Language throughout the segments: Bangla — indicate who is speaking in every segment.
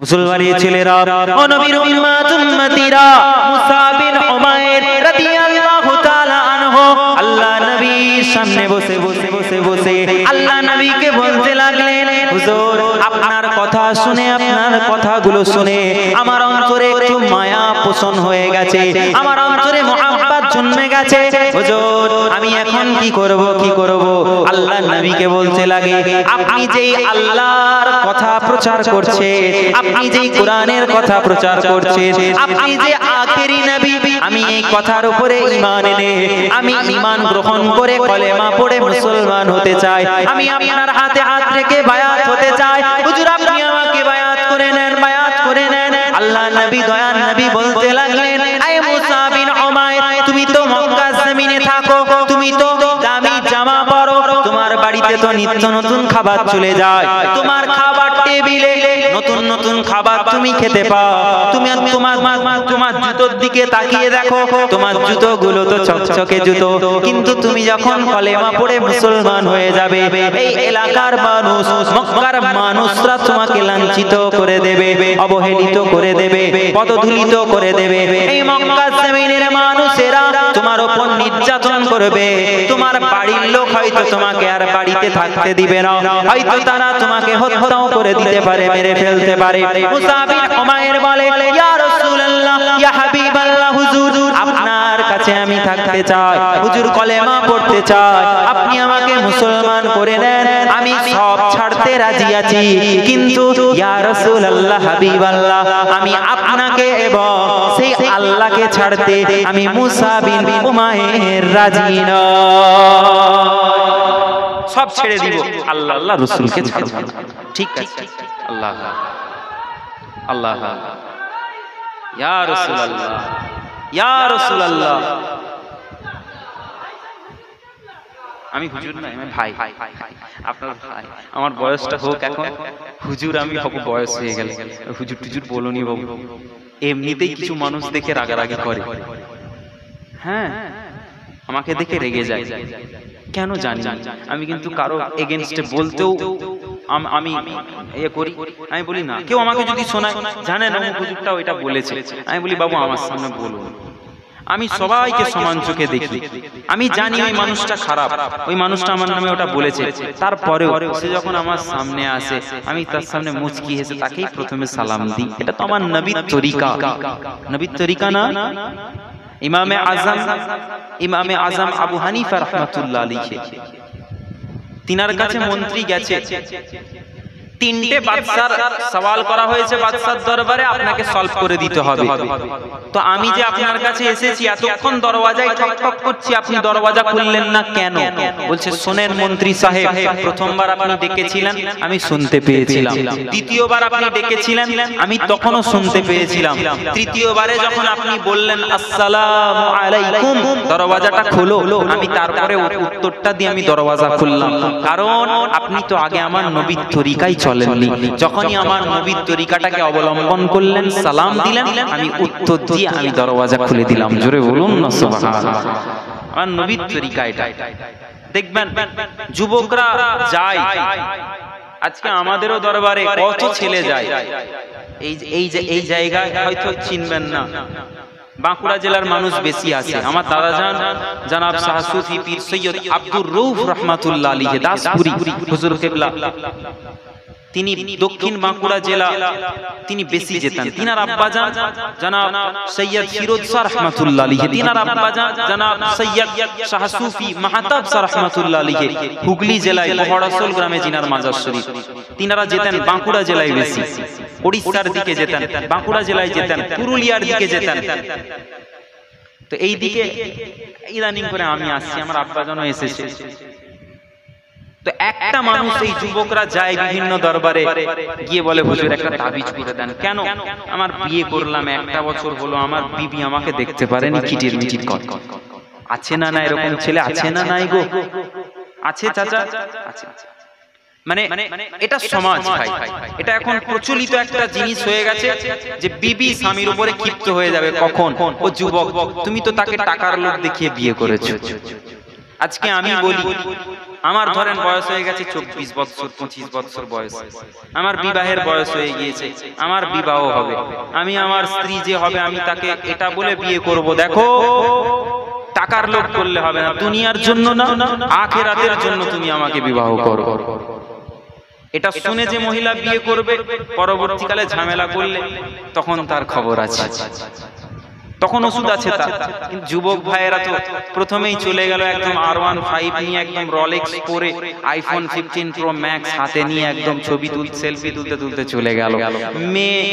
Speaker 1: মুসলমানের ছেলেরা ও নবীর উম্মতিরা মুসা বিন উমাইর রাদিয়াল্লাহু তাআলা আনহু আল্লাহ নবীর সামনে বসে আল্লাহ নবীকে বলতে লাগলেন, হুজুর আপনার কথা শুনে, আপনার কথাগুলো শুনে আমার অন্তরে একটু মায়া পোষণ হয়ে গেছে, আমার অন্তরে মুহাব্বত জন্মে গেছে। হুজুর আমি এখন কি করব? আল্লাহ নবীকে বলতে লাগে, আপনি যেই আল্লাহর কথা প্রচার করছেন, আপনি যেই কোরআনের কথা প্রচার করছেন, আপনি যে আখেরি নবী, আমি এই কথার উপরে ঈমান এনে আমি ঈমান গ্রহণ করে কলেমা পড়ে মুসলমান হতে চাই। আমি আপনার হাতে হাত রেখে বায়াত হতে চাই। হুজুর আপনি আমাকে বায়াত করে নেন। আল্লাহ নবী দয়ার নবী বলতে লাগলেন, আয় মুসা বিন উমাইর, তুমি তো মক্কা জমিনে থাকো, তুমি তো দামি জামা পরো, তোমার বাড়িতে তো নিত্য নতুন খাবার চলে যায়, তোমার খাবার টেবিলে নতুন খাবার তুমি খেতে পাও। তুমি তোমার জুতোর দিকে তাকিয়ে দেখো, তোমার জুতোগুলো তো চকচকে জুতো, কিন্তু তুমি যখন কলেমা পড়ে মুসলমান হয়ে যাবে, এই এলাকার মানুষ, মক্কার মানুষরা তোমাকে লাঞ্ছিত করে দেবে, অবহেলিত করে দেবে, পদধূলিত করে দেবে। এই মক্কা জমিনের মানুষেরা তোমার উপর নির্যাতন করবে, তোমার বাড়ির লোক হয়তো তোমাকে আর বাড়িতে থাকতে দিবে না, হয়তো তারা তোমাকে হত্যাও করে দিতে পারে, মেরে ফেলতে পারে। মুসা বিন উমাইর বলে, ইয়া রাসূলুল্লাহ, ইয়া হাবিবাল্লাহ, হুজুর আপনার কাছে আমি থাকতে চাই, হুজুর কলেমা পড়তে চাই, আপনি আমাকে মুসলমান করে দেন, আমি সব ছাড়তে রাজি আছি, কিন্তু ইয়া রাসূলুল্লাহ, হাবিবাল্লাহ, আমি আপনাকে এবং সেই আল্লাহকে ছাড়তে আমি মুসা বিন উমাইর রাজি না, সব ছেড়ে দিব, আল্লাহ রাসূলকে ছাড়ব। ঠিক আছে, আল্লাহ আল্লাহ, ইয়া রাসূলুল্লাহ, ইয়া রাসূলুল্লাহ, আমি হুজুর না, আমি ভাই, আপনার ভাই, আমার বয়সটা হোক এখন, হুজুর আমি হব, বয়স হয়ে গেল, হুজুর টুজুর বলনি বাবু। এমনিতেই কিছু মানুষ দেখে রাগারাগি করে, হ্যাঁ আমাকে দেখে রেগে যায়, কেন জানি আমি কিন্তু কারো এগেইনস্টে বলতেও আমি করি, আমি বলি না, কেউ আমাকে যদি শোনায়, জানেন আমি হুজুরটা ওইটা বলেছে, আমি বলি বাবু আমার সামনে বলুন, আমি সবাইকে সমান চোখে দেখি, আমি জানি ওই মানুষটা খারাপ, ওই মানুষটা আমার নামে ওটা বলেছে, তারপরেও সে যখন আমার সামনে আসে আমি তার সামনে মুচকি হেসে তাকেই প্রথমে সালাম দিই। এটা তো আমার নবীর তরিকা না? ইমামে আজম আবু হানিফা রাহমাতুল্লাহ আলাইহি, তিনার কাছে মন্ত্রী গেছে, তিনটে বাদশার সওয়াল করা হয়েছে বাদশার দরবারে, আপনাকে সলভ করে দিতে হবে। তো আমি যে আপনার কাছে এসেছি, এতক্ষণ দরওয়াজায় ঠকঠক করছি, আপনি দরওয়াজা খুললেন না কেন? বলছে, শোনেন মন্ত্রী সাহেব, প্রথমবার আপনি ডেকেছিলেন আমি শুনতে পেয়েছিলাম, দ্বিতীয়বার আপনি ডেকেছিলেন আমি তখনও শুনতে পেয়েছিলাম, তৃতীয়বারে যখন আপনি বললেন আসসালামু আলাইকুম, দরওয়াজাটা খোলো, আমি তারপরে উত্তরটা দিয়ে আমি দরওয়াজা খুললাম, কারণ আপনি তো আগে আমার নবীর তরিকায় চলেননি, যখনই আমার নবীর তরিকাটাকে অবলম্বন করলেন, সালাম দিলেন, আমি উত্তর দিয়ে আমি দরওয়াজা খুলে দিলাম। জোরে বলুন না সুবহানাল্লাহ। আমার নবীর তরিকা এটা। দেখবেন যুবকরা যায়, আজকে আমাদেরও দরবারে কত ছেলে যায়, এই জায়গায় হয়তো চিনবেন না, বাঁকুড়া জেলার মানুষ বেশি আছে। আমার দাদাজান জনাব শাহ সুফি পীর সৈয়দ আব্দুর রউফ রাহমাতুল্লাহ আলাইহি দাসপুরি হুজুর কিবলা, তিনি দক্ষিণ বাঁকুড়া জেলা তিনি বেশি যেতেন। তিনার আব্বাজান জনাব সৈয়দ ফিরোজ শাহ রাহমাতুল্লাহ আলাইহি, তিনার আব্বাজান জনাব সৈয়দ শাহ সুফি মাহতাব শাহ রাহমাতুল্লাহ আলাইহি হুগলি জেলায় বহড়াসোল গ্রামে জিনার মাজার শরীফ, তিনারা যেতেন বাঁকুড়া জেলায় বেশি, ওড়িশার দিকে যেতেন, বাঁকুড়া জেলায় যেতেন, পুরুলিয়ার দিকে যেতেন। তো এই দিকে ইদানিং করে আমি আসছি, আমার আব্বাজানও এসেছে। তো একটা মানুষ, এই যুবকরা যায় বিভিন্ন দরবারে গিয়ে বলে, হুজুর একটা তাবিজ করে দেন। কেন? আমার বিয়ে করলাম, একটা বছর হলো, আমার বিবি আমাকে দেখতে পারেনি, কিটির মিটির কর। আছে না না এরকম ছেলে, আছে না নাই গো? আছে চাচা, আছে। মানে এটা সমাজ ভাই, এটা এখন প্রচলিত একটা জিনিস হয়ে গেছে যে বিবি স্বামীর উপরে ক্ষিপ্ত হয়ে যাবে কখন? ও যুবক, তুমি তো তাকে টাকার লোভ দেখিয়ে বিয়ে করেছো। আজকে আমি বলি, আমার ধরেন বয়স হয়ে গেছে 24 বছর 25 বছর বয়স, আমার বিবাহের বয়স হয়ে গিয়েছে, আমার বিবাহ হবে, আমি আমার স্ত্রী যে হবে আমি তাকে এটা বলে বিয়ে করব, দেখো টাকার লোভ করলে হবে না, দুনিয়ার জন্য না আখিরাতের জন্য তুমি আমাকে বিবাহ করো। এটা শুনে যে মহিলা বিয়ে করবে পরবর্তীকালে ঝামেলা করলে তখন তার খবর আছে, তখন ওষুধ আছে তার। কিন্তু যুবক ভাইয়েরা তো প্রথমেই চলে গেল একদম R15 নিয়ে, একদম রলেক্স পরে, আইফোন 15 প্রো ম্যাক্স হাতে নিয়ে একদম ছবি তুলতে সেলফি তুলতে তুলতে চলে গেল। মেয়ে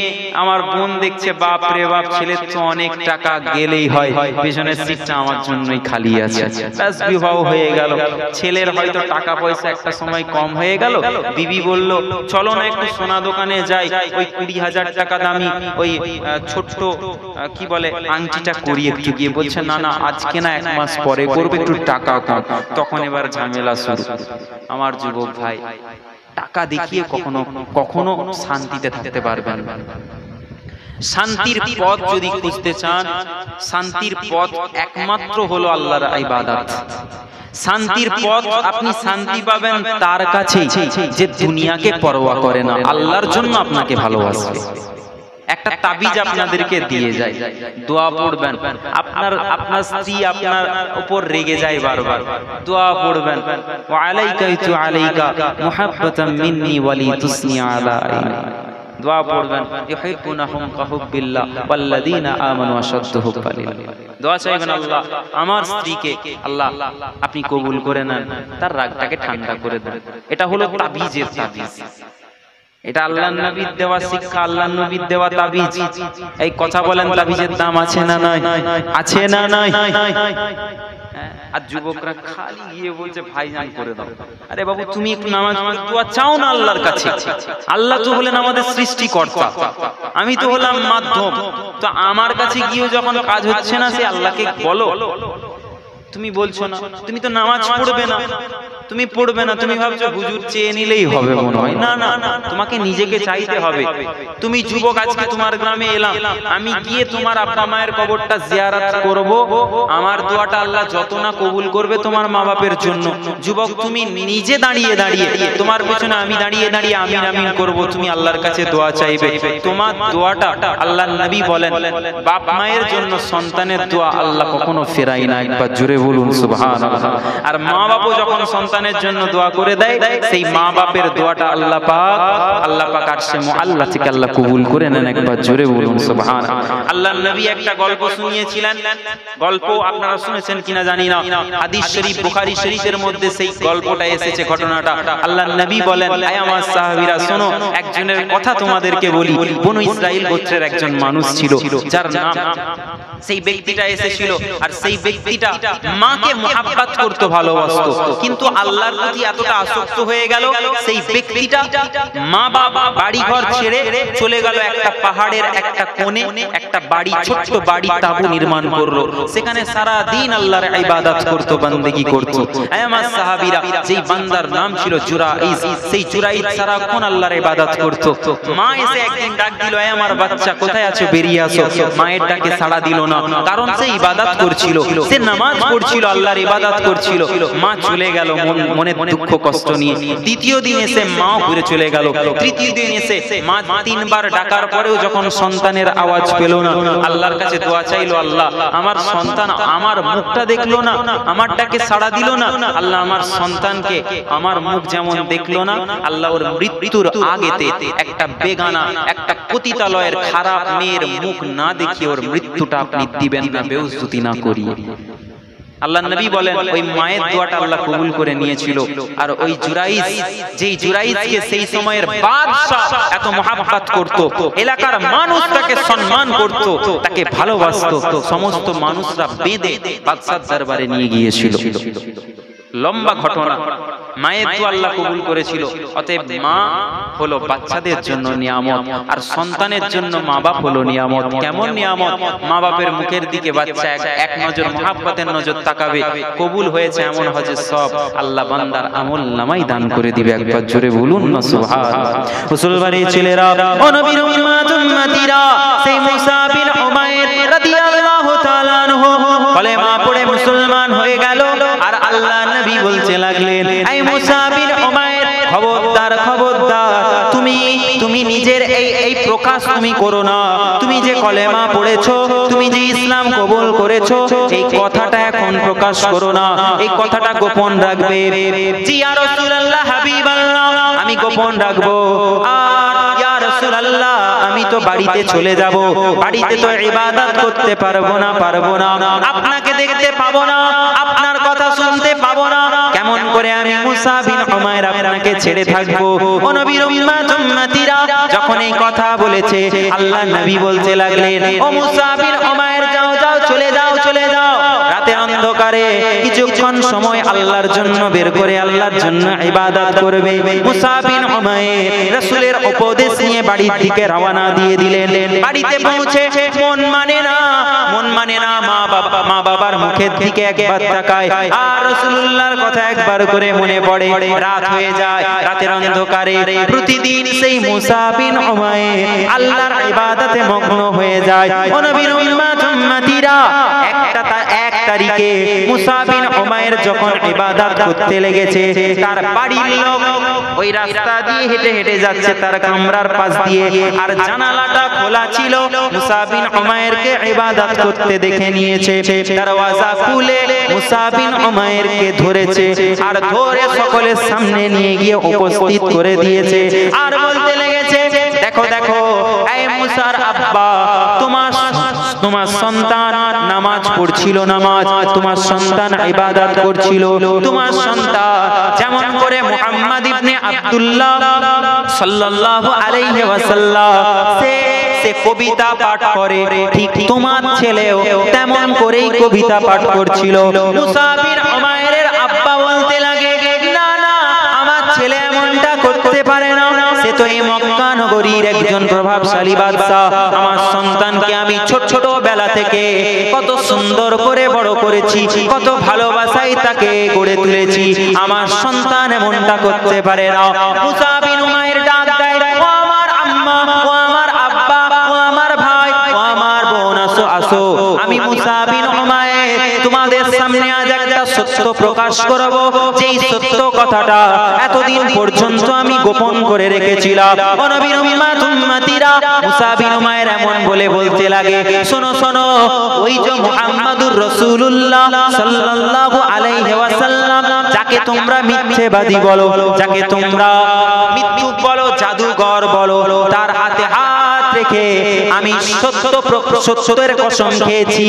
Speaker 1: আমার বোন দেখছে, বাপ রে বাপ, ছেলের তো অনেক টাকা, গেলেই হয় পেছনের সিটটা আমার জন্যই খালি আছে, ব্যাস বিবাহ হয়ে গেল। ছেলের হয়তো টাকা পয়সা একটা সময় কম হয়ে গেল, বিবি বলল চলো না একটু সোনা দোকানে যাই, ওই 20,000 টাকা দামি ওই ছোট্ট কি বলে আংটিটা করি একটু, গিয়ে বলছে না না আজকে না 1 মাস পরে করবে, একটু টাকা কম। তখন এবার ঝামেলা শুরু। আমার যুবক ভাই, টাকা দেখিয়ে কখনো কখনো শান্তিতে থাকতে পারবেন না। শান্তির পথ যদি খুঁজতে চান, শান্তির পথ একমাত্র হলো আল্লাহর ইবাদত। শান্তির পথ আপনি শান্তি পাবেন তার কাছেই যে দুনিয়াকে পরোয়া করে না, আল্লাহর জন্য আপনাকে ভালোবাসবে। একটা তাবিজ আপনাদেরকে দিয়ে যায়, দোয়া পড়বেন, আপনার স্ত্রী আপনার উপর রেগে যায় বারবার, দোয়া পড়বেন, ওয়া আলাইকা তু আলাইকা মুহাব্বাতাম মিন্নি ওয়ালি তুসনি আলা আইনি, দোয়া পড়বেন, ইউহিব্বুনাহুম কাহুব্বিল্লাহ ওয়াল্লাযীনা আমানু আশাদ্দু হুব্বান লিল্লাহ। দোয়া চাইবেন, আল্লাহ আমার স্ত্রীকে আল্লাহ আপনি কবুল করে নেন, তার রাগটাকে ঠান্ডা করে দেন। এটা হলো তাবিজের তাবিজ, এটা আল্লাহর নবীর দেওয়া শিক্ষা, আল্লাহর নবীর দেওয়া তাবিজ। এই কথা বলেন, তাবিজের দাম আছে না নাই? আছে না নাই? আর যুবকরা খালি গিয়ে বলছে ভাইজান করে দাও। আরে বাবু তুমি একটু নামাজ পড়ে দোয়া চাও না আল্লাহর কাছে। আল্লাহ তো হলেন আমাদের সৃষ্টিকর্তা, আমি তো হলাম মাধ্যম। তো আমার কাছে গিয়ে যখন কাজ হচ্ছে না, সে আল্লাহকে বলো। তুমি বলছো না, তুমি তো নামাজ পড়বে না, তুমি পড়বে না, তুমি ভাবছো হুজুর চেয়ে নিলেই হবে মনে হয়। না না, তোমাকে নিজেকে চাইতে হবে। তুমি যুবক, আজকে তোমার গ্রামে এলাম, আমি গিয়ে তোমার আব্বা মায়ের কবরটা জিয়ারত করব, আমার দোয়াটা আল্লাহ যত না কবুল করবে তোমার মা বাপের জন্য। যুবক, তুমি নিজে দাঁড়িয়ে দাঁড়িয়ে, তোমার পেছনে আমি দাঁড়িয়ে দাঁড়িয়ে আমিন আমিন করব, তুমি আল্লাহর কাছে দোয়া চাইবে। তোমার দোয়াটা, আল্লাহর নবী বলেন, বাপ মায়ের জন্য সন্তানের দোয়া আল্লাহ কখনো ফেরায় না। একবার জোরে বলুন সুবহানাল্লাহ। আর মা বাপও যখন সন্তানের জন্য দোয়া করে দেয়, সেই মা বাপের দোয়াটা আল্লাহ পাক আরশে মুআল্লা থেকে আল্লাহ কবুল করে নেন। একবার জোরে বলুন সুবহানাল্লাহ। আল্লাহর নবী একটা গল্প শুনিয়েছিলেন, গল্প আপনারা শুনেছেন কিনা জানি না, হাদিস শরীফ বুখারী শরীফের মধ্যে সেই গল্পটা এসেছে, ঘটনাটা। আল্লাহর নবী বলেন, আয় আমার সাহাবীরা শোনো, একজনের কথা তোমাদেরকে বলি। বনু ইসরাইল গোত্রের একজন মানুষ ছিল, যার নাম, সেই ব্যক্তিটা এসেছিল, আর সেই ব্যক্তিটা মাকে মুহাব্বত করতে ভালোবাসতো, কিন্তু আল্লাহর প্রতি এতটা আসক্ত হয়ে গেল, সেই ব্যক্তিটা মা বাবা বাড়ি ঘর ছেড়ে চলে গেল একটা পাহাড়ের একটা কোণে, একটা বাড়ি, ছোট্ট বাড়ি তাবু নির্মাণ করলো। সেখানে সারা দিন আল্লাহর ইবাদত করত, বান্দেগি করত। আমার সাহাবীরা, যেই বান্দার নাম ছিল জুরাইজ, সেই জুরাইজ সারাক্ষণ আল্লাহর ইবাদত করত। মা এসে একদিন ডাক দিল, আয় আমার বাচ্চা কোথায় আছো, বেরিয়ে আসো। মায়ের ডাকে সাড়া দিল না, কারণ সে ইবাদত করছিল, সে নামাজ পড়ছিল, আল্লাহর ইবাদত করছিল। মা চলে গেল মনে দুঃখ কষ্ট নিয়ে। দ্বিতীয় দিন এসে মা ঘুরে চলে গেল। তৃতীয় দিন এসে মা 3 বার ডাকার পরেও যখন সন্তানের আওয়াজ পেল না, আল্লাহর কাছে দোয়া চাইলো, আল্লাহ আমার সন্তান আমার মুখটা দেখলো না, আমার ডাকে সাড়া দিল না, আল্লাহ আমার সন্তানকে আমার মুখ যেমন দেখলো না, আল্লাহ ওর মৃত্যুর আগেতে একটা বেগানা, একটা পতিতালয়ের খারাপ মেয়ের মুখ না দেখিয়ে ওর মৃত্যুটা আপনি দিবেন না, বেউজ্জতি না করিয়ে। আল্লাহ নবী বলেন, ওই মায়ের দোয়াটা আল্লাহ কবুল করে নিয়েছিল। আর ওই জুরাইজ, যেই জুরাইজকে সেই সময়ের বাদশা এত মুহাব্বত করত, এলাকার মানুষ তাকে সম্মান করত, তাকে ভালোবাসতো, সমস্ত মানুষরা বেঁধে বাদশার দরবারে নিয়ে গিয়েছিল। লম্বা ঘটনা, মায়ের দোয়া আল্লাহ কবুল করেছিল। অতএব মা হলো বাচ্চাদের জন্য নিয়ামত, আর সন্তানের জন্য মা বাপ হলো নিয়ামত। কেমন নিয়ামত? মা বাপের মুখের দিকে বাচ্চা এক নজর মুহাব্বতের নজর তাকাবে, কবুল হয়েছে এমন হজের সব আল্লাহ বান্দার আমল নামাই দান করে দিবে। একবার জোরে বলুন না সুবহানাল্লাহ। মুসলমানের ছেলেরা, ও নবীর উম্মতিরা, সেই মুসা বিন উমাইর রাদিয়াল্লাহু তাআলা আনহু কলেমা পড়ে মুসলমান হয়ে গেল। আর আল্লাহ নবী বলতে লাগলেন, এই মুসা বিন উমাইর, খবরদার খবরদার, তুমি নিজের এই প্রকাশ তুমি করো না। তুমি যে কলেমা পড়েছো, তুমি যে ইসলাম কবুল করেছো, এই কথাটা এখন প্রকাশ করো না, এই কথাটা গোপন রাখবে। জি ইয়া রাসূলুল্লাহ, হাবিবাল্লাহ, আমি গোপন রাখবো। আর ইয়া রাসূলুল্লাহ, আমি তো বাড়িতে চলে যাব, বাড়িতে তো ইবাদত করতে পারবো না, আপনাকে দেখতে পাবো না, আপনার কথা শুনতে পাবো না, কেমন করে আমি মুসা বিন উমাইর আপনাকে ছেড়ে থাকবো? ও নবীর উম্মতিরা, যখন এই কথা বলেছে, আল্লাহ নবী বলতে লাগলেন, ও মুসা বিন উমাইর, যাও যাও, চলে যাও, চলে যাও। রাতে অন্ধকারে কিছুক্ষণ সময় আল্লাহর জন্য বের করে আল্লাহর জন্য ইবাদত করবে। মুসা বিন উমাইর রাসূলের উপদেশ নিয়ে বাড়ির দিকে রওনা দিয়ে দিলেন। বাড়িতে পৌঁছে মন মানে না, মা বাবার মুখের দিকে একবার তাকায়, আর রাসূলুল্লাহর কথা একবার করে মনে পড়ে। রাত হয়ে যায়, রাতের অন্ধকারে প্রতিদিন সেই মুসা বিন উমাইর আল্লাহর ইবাদতে মগ্ন হয়ে যায়। ও নবীর উম্মতিরা, এক তারিখে মুসা বিন উমাইর যখন ইবাদত করতে লেগেছে, তার বাড়ির লোক ওই রাস্তা দিয়ে হেঁটে হেঁটে যাচ্ছে তার কামরার পাশ দিয়ে, আর জানালাটা খোলা ছিল। মুসা বিন উমাইরকে ইবাদত করতে দেখে নিয়েছে, দরওয়াজা খুলে মুসা বিন উমাইরকে ধরেছে, আর ধরে সকলের সামনে নিয়ে গিয়ে উপস্থিত করে দিয়েছে, আর বলতে লেগেছে, দেখো দেখো, এই মুসার আব্বা, তোমার সন্তান নামাজ পড়ছিল, তোমার সন্তান ইবাদত করছিল, তোমার সন্তান যেমন করে মুহাম্মদ ইবনে আব্দুল্লাহ সাল্লাল্লাহু আলাইহি ওয়াসাল্লাম সে কবিতা পাঠ করে, ঠিক তোমার ছেলেও তেমন করেই কবিতা পাঠ করছিল। মুসা বিন উমাইরের আব্বা বলতে লাগে, না না, আমার ছেলে এমনটা করতে পারে না, সে তো এই মক্কা নগরীর একজন প্রভাবশালী বাদশা। আমার সন্তানকে আমি ছোট বেলা থেকে কত সুন্দর করে বড় করেছি, কত ভালোবাসায় তাকে গড়ে তুলেছি, আমার সন্তান এমনটা করতে পারে না। মুসা বিন উমাইর ডাক দেয়, ও আমার আম্মা, ও আমার আব্বা, ও আমার ভাই, ও আমার বোন, আসো আসো, আমি মুসা বিন উমাইর তোমাদের সামনে আজ একটা সত্য প্রকাশ করব, যেই সত্য কথাটা এতদিন পর্যন্ত আমি গোপন করে রেখেছিলাম। ও নবীর উম্মতিরা, মুসা বিন উমাইর এমন বলতে লাগে, শোনো শোনো, ওই যে মুহাম্মাদুর রাসূলুল্লাহ সাল্লাল্লাহু আলাইহি ওয়াসাল্লাম, যাকে তোমরা মিথ্যেবাদী বলো, যাকে তোমরা মিথ্যুক বলো, জাদুঘর বলো, তার হাতে হাত রেখে আমি সত্যের কসম খেয়েছি,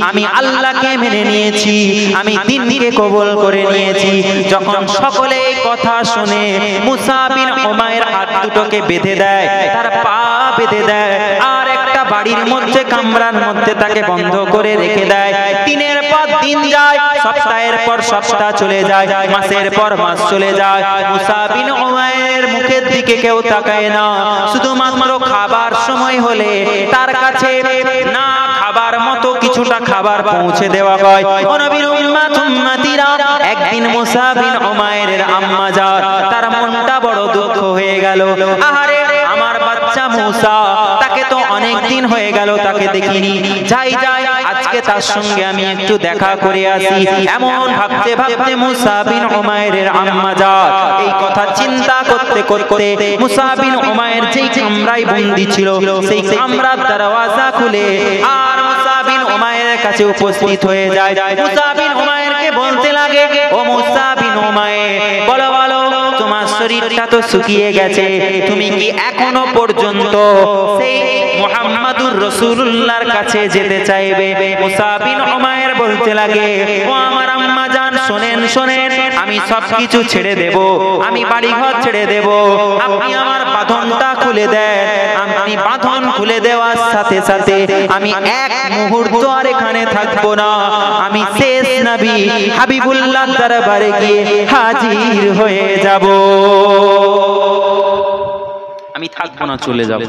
Speaker 1: আমি আল্লাহকে মেনে নিয়েছি, আমি দ্বীনকে কবুল করে নিয়েছি। যখন সকলে এই কথা শুনে, মুসা বিন উমাইর হাত দুটোকে বেঁধে দেয়, তার পা বেঁধে দেয়, আর একটা বাড়ির মধ্যে কামরার মধ্যে তাকে বন্ধ করে রেখে দেয়। দিনের পর দিন যায়, সপ্তাহের পর সপ্তাহ চলে যায়, মাসের পর মাস চলে যায়। মুসা বিন উমাইরের মুখের দিকে কেউ তাকায় না, শুধুমাত্র খাবার সময় হলে তার কাছে না খাবার মতো কিছুটা খাবার পৌঁছে দেওয়া হয়। ও নবীর উম্মতিরা, একদিন মুসা বিন উমাইরের আম্মা জান, তার মনটা বড় দুঃখ হয়ে গেল। আহারে, আমার বাচ্চা মুসা, তাকে তো অনেক দিন হয়ে গেল তাকে দেখিনি, যাই আজকে তার সঙ্গে আমি একটু দেখা করে আসি। এমন ভাবতে ভাবতে মুসা বিন উমাইরের আম্মা জান এই কথা চিন্তা করতে করতে মুসা বিন উমাইর যেই কামরায় বন্দী ছিল, সেই কামরার দরওয়াজা খুলে আর মুসা বিন উমাইরের কাছে উপস্থিত হয়ে যায়। মুসা বিন উমাইরকে বলতে লাগে, ও মুসা বিন উমাইর, বলো বলো, তোমার শরীরটা তো শুকিয়ে গেছে, তুমি কি এখনো পর্যন্ত সেই মুহাম্মাদুর রাসূলুল্লাহর কাছে যেতে চাইবে? মুসা বিন উমাইর বলতে লাগে, ও আমার আম্মা জান, শোনেন শোনেন, আমি সবকিছু ছেড়ে দেব, আমি বাড়িঘর ছেড়ে দেব, আপনি আমার বাঁধনটা খুলে দেন। আমি বাঁধন খুলে দেওয়ার সাথে সাথে আমি এক মুহূর্ত আর এখানে থাকবো না, আমি শেষ নবী হাবিবুল্লাহর দরবারে গিয়ে হাজির হয়ে যাব। আমি থাকবো না, চলে যাব।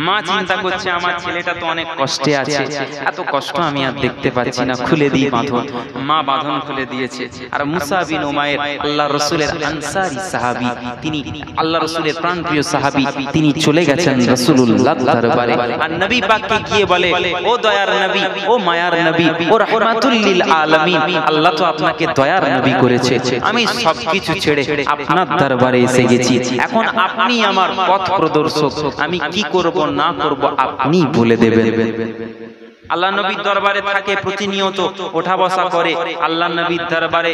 Speaker 1: মা চিন্তা করছে আমার ছেলেটা তো অনেক কষ্টে আছে, এত কষ্ট আমি আর দেখতে পাচ্ছি না, খুলে দিই বাঁধন। মা বাঁধন খুলে দিয়েছে। আর মুসা বিন উমাইর আল্লাহ রাসূলের আনসারী সাহাবী, তিনি আল্লাহ রাসূলের প্রাণপ্রিয় সাহাবী, তিনি চলে গেছেন রাসূলুল্লাহ দরবারে। আর নবী পাককে গিয়ে বলে, ও দয়ার নবী, ও মায়ার নবী, ও রাহমাতুল লিল আলামিন, আল্লাহ তো আপনাকে দয়ার নবী করেছে, আমি সবকিছু ছেড়ে আপনার দরবারে এসে গেছি, এখন আপনি আমার পথ প্রদর্শক, আমি কি করব না করব আপনি বলে দেবেন। আল্লাহ নবীর দরবারে থাকে, প্রতিনিয়ত ওঠা বসা করে। আল্লাহ নবীর দরবারে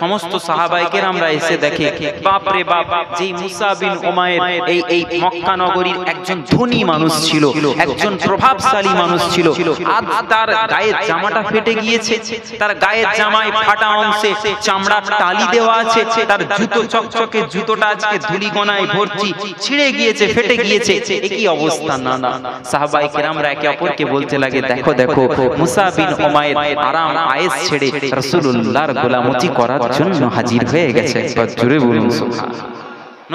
Speaker 1: সমস্ত সাহাবায়ে কেরামরা এসে দেখে, বাপ রে বাপ, যেই মুসা বিন উমাইর এই মক্কা নগরীর একজন ধনী মানুষ ছিল, একজন প্রভাবশালী মানুষ ছিল, আজ তার গায়ের জামাটা ফেটে গিয়েছে, তার গায়ের জামায় ফাটা অংশে চামড়ার টালি দেওয়া আছে, তার জুতো চকচকে জুতোটা আজকে ধুলিকণায় ভর্তি, ছিঁড়ে গিয়েছে, ফেটে গিয়েছে, এ কি অবস্থা। না না, সাহাবায়ে কেরামরা একে অপরকে বলতে লাগে, দেখো দেখো, মুসা বিন উমাইর আরাম আয়েশ ছেড়ে রাসূলুল্লাহর গোলামতি করার জন্য হাজির হয়ে গেছে। জোরে বলুন সুবহানাল্লাহ।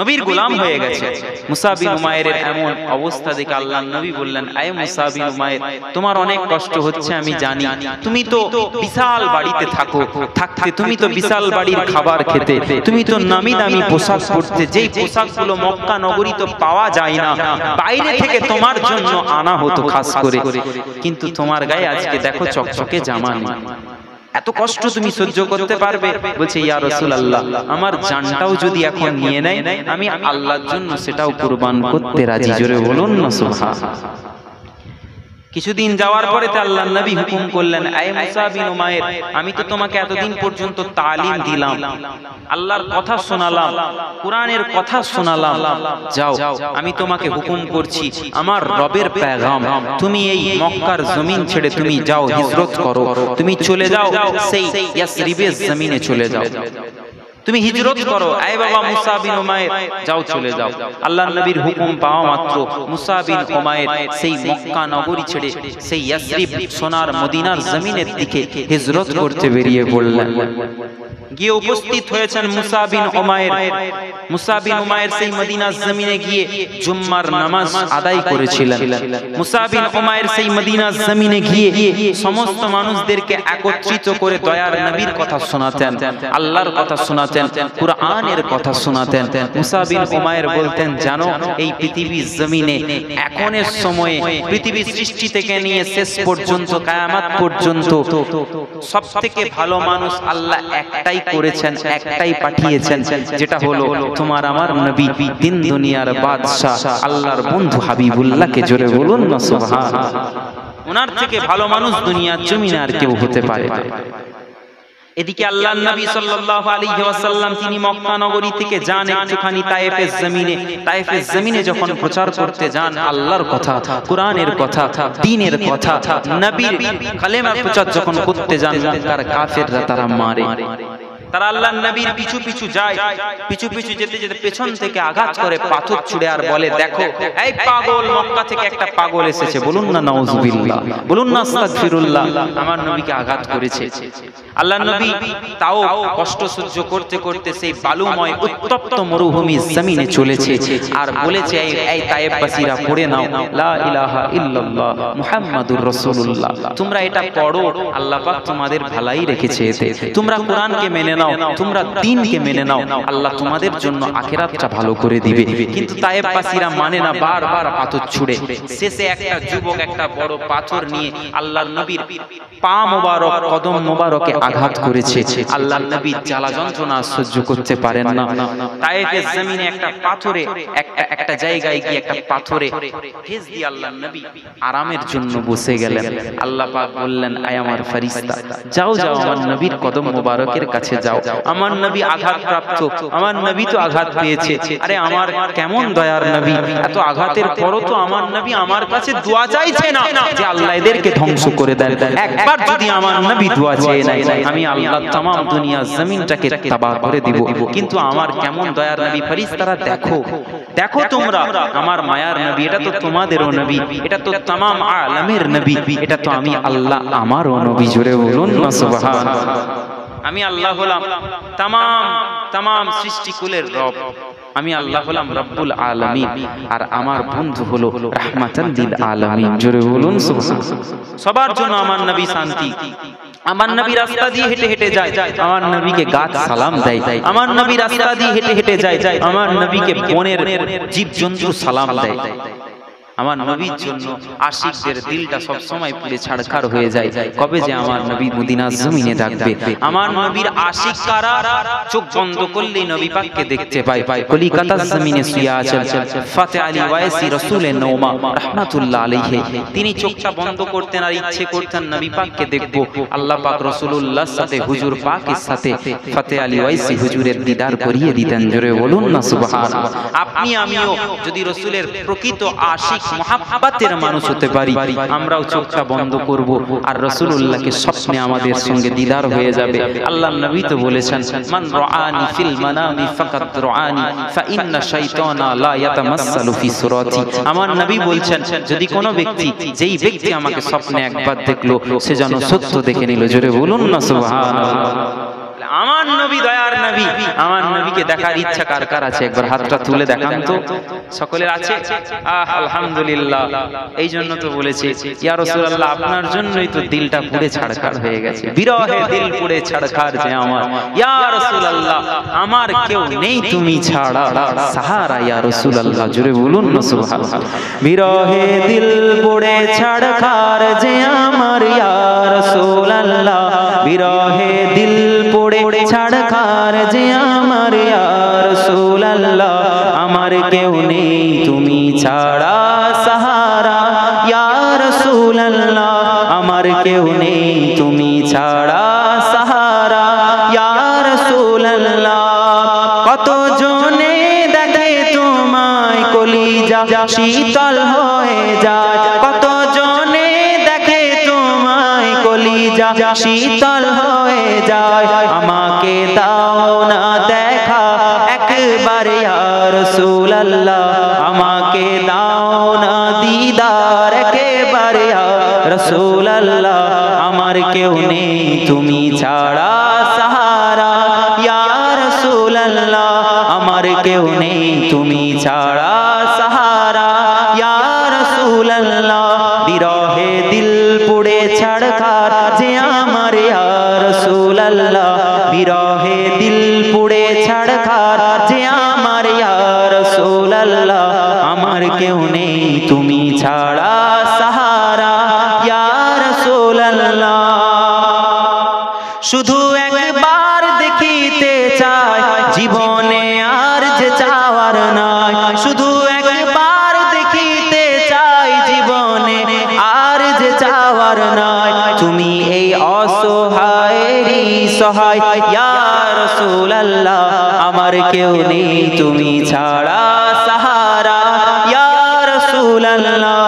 Speaker 1: নবীর গোলাম হয়ে গেছে। মুসা বিন উমাইরের এমন অবস্থা দেখে আল্লাহর নবী বললেন, আয় মুসা বিন উমাইর, তোমার অনেক কষ্ট হচ্ছে আমি জানি, তুমি তো বিশাল বাড়িতে থাকো, থাকতে তুমি তো বিশাল বাড়ির খাবার খেতে, তুমি তো নামি দামি পোশাক পরতে, যেই পোশাকগুলো মক্কা নগরী তো পাওয়া যায় না, বাইরে থেকে তোমার জন্য আনা হতো খাস করে, কিন্তু তোমার গায়ে আজকে দেখো চকচকে জামা নেই, এত কষ্ট তুমি সহ্য করতে পারবে? বলছে, ইয়া রাসূলুল্লাহ, আমার জানটাও যদি এখন নিয়ে নেয়, আমি আল্লাহর জন্য সেটাও কুরবান করতে রাজি। জোরে বলুন না সুবহানাল্লাহ। কিছুদিন যাওয়ার পরে আল্লাহর নবী হুকুম করলেন, আয় মুসা বিন উমাইর, আমি তো তোমাকে এতদিন পর্যন্ত তালিম দিলাম, আল্লাহর কথা শোনালাম, কোরআনের কথা শোনালাম, যাও আমি তোমাকে হুকুম করছি, আমার রবের পেগাম, তুমি এই মক্কার জমিন ছেড়ে তুমি যাও, হিজরত করো, তুমি চলে যাও সেই ইয়াসরিবের জমিনে চলে যাও, তুমি হিজরত করো। আয় বাবা মুসা বিন উমাইর, যাও চলে যাও। আল্লাহর নবীর হুকুম পাওয়া মাত্র মুসা বিন উমাইর সেই মক্কা নগরী ছেড়ে সেই ইয়াসরিব সোনার মদিনার জমিনের দিকে হিজরত করতে বেরিয়ে পড়লেন। গিয়ে উপস্থিত হয়েছেন মুসা বিন উমাইর। মুসা বিন উমাইর সেই মদিনার জমিনে গিয়ে জুম্মার নামাজ আদায় করেছিলেন। মুসা বিন উমাইর সেই মদিনার জমিনে গিয়ে সমস্ত মানুষদেরকে একত্রিত করে দয়ার নবীর কথা শোনাতেন, আল্লাহর কথা শোনাতেন, কুরআনের কথা শোনাতেন। মুসা বিন উমাইর বলতেন, জানো এই পৃথিবীর জমিনে এখনের সময়ে পৃথিবীর সৃষ্টি থেকে নিয়ে শেষ পর্যন্ত কিয়ামত পর্যন্ত সবথেকে ভালো মানুষ আল্লাহ একটাই করেছেন, একটাই পাঠিয়েছেন, যেটা হলো তোমার আমার নবী, দিন দুনিয়ার বাদশা আল্লাহর বন্ধু হাবিবুল্লাহকে। জোরে বলুন না সুবহানাল্লাহ। ওনার থেকে ভালো মানুষ দুনিয়ার জমিনে আর কেউ হতে পারে না। এদিকে আল্লাহর নবী সাল্লাল্লাহু আলাইহি ওয়াসাল্লাম তিনি মক্কা নগরী থেকে যান একটুখানি তায়েফের জমিনে। তায়েফের জমিনে যখন প্রচার করতে যান আল্লাহর কথা, কোরআনের কথা, দ্বীনের কথা, নবীর কালেমা প্রচার যখন করতে যান, মক্কার কাফেররা তারা মারে। তারা আল্লাহর নবীর পিছু পিছু যায়, পিছু পিছু যেতে যেতে পেছন থেকে আঘাত করে, পাথর ছুঁড়ে আর বলে, দেখো এই পাগল, মক্কা থেকে একটা পাগল এসেছে, বলুন না নাউজুবিল্লাহ, বলুন না আস্তাগফিরুল্লাহ, আমার নবীকে আঘাত করেছে। আল্লাহর নবী তাও কষ্ট সহ্য করতে করতে সেই বালুময় উত্তপ্ত মরুভূমির জমিনে চলেছে আর বলেছে, এই তায়েফবাসীরা পড়ে নাও লা ইলাহা ইল্লাল্লাহ মুহাম্মাদুর রাসূলুল্লাহ, তোমরা এটা পড়ো, আল্লাহ পাক তোমাদের ভালাই রেখেছে এতে, তোমরা কোরআনকে মেনে নাও, তোমরা দ্বীনকে মেনে নাও, আল্লাহ তোমাদের জন্য আখিরাতটা ভালো করে দিবে। কিন্তু তায়েফবাসীরা মানে না, বারবার পাথর ছুঁড়ে। শেষে একটা যুবক একটা বড় পাথর নিয়ে আল্লাহর নবীর পা মোবারক, কদম মোবারকে আঘাত করেছে। আল্লাহর নবী জ্বালা যন্ত্রণা সহ্য করতে পারেন না। তায়েফের জমিনে একটা পাথরে একটা জায়গায় গিয়ে একটা পাথরে ঠেস দিয়ে আল্লাহর নবী আরামের জন্য বসে গেলেন। আল্লাহ পাক বললেন, আয় আমার ফেরেশতা, যাও যাও আমার নবীর কদম মোবারকের কাছে যাও, আমার নবী আঘাতপ্রাপ্ত, আমার নবী তো আঘাত পেয়েছে। আরে আমার কেমন দয়ার নবী, এত আঘাতের পরও তো আমার নবী আমার কাছে দোয়া চাইছে না যে আল্লাহ এদেরকে ধ্বংস করে দেন। একবার যদি আমার নবী দোয়া চেয়ে নেয়, আমি আল্লাহ तमाम দুনিয়া জমিনটাকে তাবাহ করে দিব। কিন্তু আমার কেমন দয়ার নবী, ফেরেশতারা দেখো দেখো তোমরা, আমার মায়ার নবী, এটা তো তোমাদেরও নবী, এটা তো तमाम আলামের নবী, এটা তো আমি আল্লাহ আমারও নবী। জোরে বলুন না সুবহানাল্লাহ। আমি আল্লাহ হলাম তামাম সৃষ্টিকুলের রব, আমি আল্লাহ হলাম রব্বুল আলামিন, আর আমার বন্ধু হলো রাহমাতাল লিল আলামিন। জোরে বলুন সুবহানাল্লাহ। সবার জন্য আমার নবী শান্তি। আমার নবী রাস্তা দিয়ে হেঁটে হেঁটে যায়, আমার নবীকে গাছ সালাম দেয়। আমার নবী রাস্তা দিয়ে হেঁটে হেঁটে যায়, আমার নবীকে বনের জীবজন্তু সালাম দেয়। আমার নবীর জন্য আশিকদের দিলটা সব সময় পুড়ে ছাড়খাড় হয়ে যায়, কবে যে আমার নবী মদিনার জমিনে ডাকবে। আমার নবীর আশিক কারা? চোখ বন্ধ করলেই নবী পাককে দেখতে পায়। কলিকাতার জমিনে শুয়ে আছেন ফাতে আলী ওয়াইসি রাসূলে নওমা রাহমাতুল্লাহ আলাইহি। তিনি চোখটা বন্ধ করতেন আর ইচ্ছে করতেন নবী পাককে দেখব। আল্লাহ পাক রাসূলুল্লাহর সাথে হুজুর পাকের সাথে ফাতে আলী ওয়াইসি হুজুরের দিদার করিয়ে দিতেন। জোরে বলুন না সুবহানাল্লাহ। আপনি আমিও যদি রাসূলের প্রকৃত আশিক মুহাব্বতের মানুষ হতে পারি, আমরাও চোখটা বন্ধ করব আর রাসূলুল্লাহকে স্বপ্নে আমাদের সঙ্গে দিদার হয়ে যাবে। আল্লাহর নবী তো বলেছেন, মান রাআনি ফিল মানামি ফাকাদ রাআনি ফা ইন্না শাইতানা লা ইয়াতামাসসালু ফি সুরাতি। আমার নবী বলছেন, যদি কোনো ব্যক্তি, যেই ব্যক্তি আমাকে স্বপ্নে একবার দেখলো, সে যেন সত্য দেখে নিল। জোরে বলুন না সুবহানাল্লাহ। আমার নবী দয়ার নবী, আমার নবীকে দেখার ইচ্ছা কার কার আছে? একবার হাতটা তুলে দেখান তো। সকলের আছে? আলহামদুলিল্লাহ। এই জন্য তো বলেছি, ইয়া রাসূলুল্লাহ, আপনার জন্যই তো দিলটা পুড়ে ছাড়খাড় হয়ে গেছে, বিরহে দিল পুড়ে ছাড়খাড় যে আমার। ইয়া রাসূলুল্লাহ, আমার কেউ নেই তুমি ছাড়া, সাহারা ইয়া রাসূলুল্লাহ। জোরে বলুন না সুবহানাল্লাহ। বিরহে দিল পুড়ে ছাড়খাড় যে আমার ইয়া রাসূলুল্লাহ, বিরহে দিল পুড়ে ছাড়খাড় যে আমার ইয়া রাসূলুল্লাহ, আমার কেউ নেই তুমি ছাড়া, সাহারা ইয়া রাসূলুল্লাহ, আমার কেউ নেই তুমি ছাড়া, সাহারা ইয়া রাসূলুল্লাহ। কত জনে দেখে তোমায় কলিজা শীতল হয়ে যায়, কত জনে দেখে তোমায় কলিজা শীতল হয়ে যায়, আমাকে দাও না দেখা একবার ইয়া রাসূলুল্লাহ, আমাকে দাও না দিদার একবার ইয়া রাসূলুল্লাহ, আমার কেউ নেই তুমি ছাড়া, সাহারা ইয়া রাসূলুল্লাহ, আমার কেউ নেই তুমি ছাড়া, সাহারা ইয়া রাসূলুল্লাহ। বিরহে দিল পুড়ে ছাড়খাড় যে আমার ইয়া রাসূলুল্লাহ, বিরহে দিল পুড়ে ছাড়খাড় যে আমার ইয়া রাসূলুল্লাহ, আমার কেউ নেই তুমি ছাড়া, সাহারা ইয়া রাসূলুল্লাহ। শুধু একবার দেখিতে চাই, জীবনে আর যে চাওয়ার নাই, শুধু একবার দেখিতে চাই, জীবনে আর যে চাওয়ার নাই, তুমি এই অসহায়েরই সহায় ইয়া রাসূলুল্লাহ, আমার কেউ নেই তুমি ছাড়া, সাহারা ইয়া রাসূলুল্লাহ,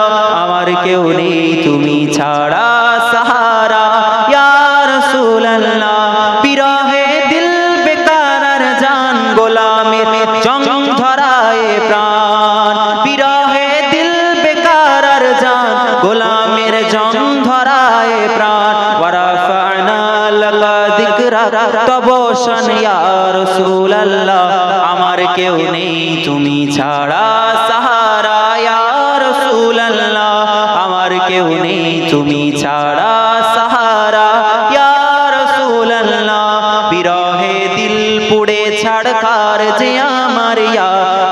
Speaker 1: আমার কেউ নেই তুমি ছাড়া, সাহারা ইয়া রাসূলুল্লাহ। বিরহে দিল বেকারার জান, গোলামের জং ধরায় প্রাণ, বিরহে দিল বেকারার জান, গোলামের জং ধরায় প্রাণ, ওয়ারাফা'না লাকা যিকরাক তবশন ইয়া রাসূলুল্লাহ, আমার কেউ নেই তুমি ছাড়া, সাহারা ইয়া রাসূলুল্লাহ, আমার কেউ নেই তুমি ছাড়া, সাহারা ইয়া রাসূলুল্লাহ। বিরহে দিল পুড়ে ছাড়খাড় যে আমার ইয়া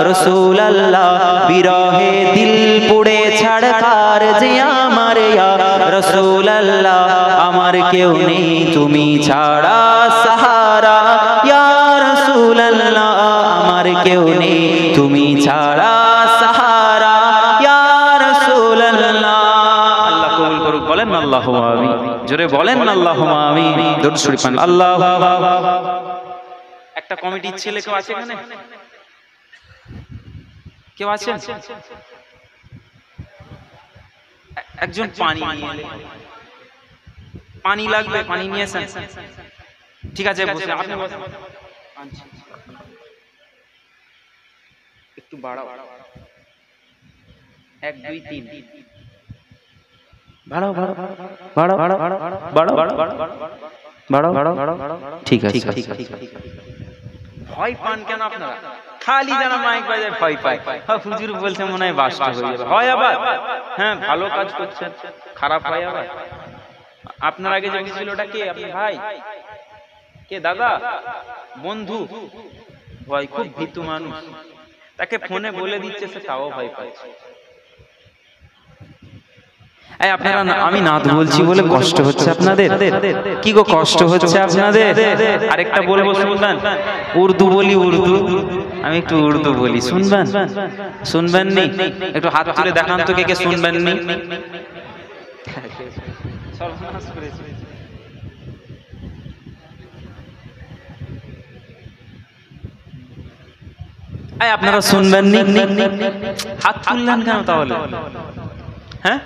Speaker 1: রাসূলুল্লাহ, বিরহে দিল পুড়ে ছাড়খাড় যে আমার ইয়া রাসূলুল্লাহ, আমার কেউ নেই তুমি ছাড়া, সাহারা ইয়া রাসূলুল্লাহ, আমার কেউ নেই তুমি ছাড়া, সাহারা ইয়া রাসূলুল্লাহ। আল্লাহ কবুল করুক, বলেন আল্লাহুম্মা আমিন। জোরে বলেন আল্লাহুম্মা আমিন। দরুদ শরীফ পড়েন। আল্লাহু একটা কমিটির ছেলে কেউ আছে এখানে? কেউ আছেন? একজন পানি নিয়ে এলেন, পানি লাগবে, পানি নিয়ে আসেন। ঠিক আছে, বসে আপনি বসেন। একটু বাড়াও, 1 2 3 বাড়াও বাড়াও বাড়াও বাড়াও বাড়াও বাড়াও। বাড়াও, ঠিক আছে। ভয় পান কেন আপনারা? খালি যারা মাইক বাজায় ভয় পায়, হুজুর বলছে মনে হয় বাস্ট হয়ে যাবে, হয় আবার। হ্যাঁ, ভালো কাজ করছেন, খারাপ হয় আবার। আপনার আগে যে ছিল ওটা কে? আপনি ভাই কে? দাদা, বন্ধু? ভয়, খুব ভীতু মানুষ, তাকে ফোনে বলে দিচ্ছে সে তাও ভয় পাচ্ছে। আপনারা, আমি নাত বলছি বলে কষ্ট হচ্ছে আপনাদের? কি গো কষ্ট হচ্ছে আপনাদের? আরেকটা বলবো, শুনবেন? উর্দু বলি, উর্দু, আমি একটু উর্দু বলি, শুনবেন? শুনবেন নি? একটু হাত তুলে দেখান তো কে কে শুনবেন নি। আপনারা শুনবেন নি? হাত তুললেন কেন তাহলে? হ্যাঁ,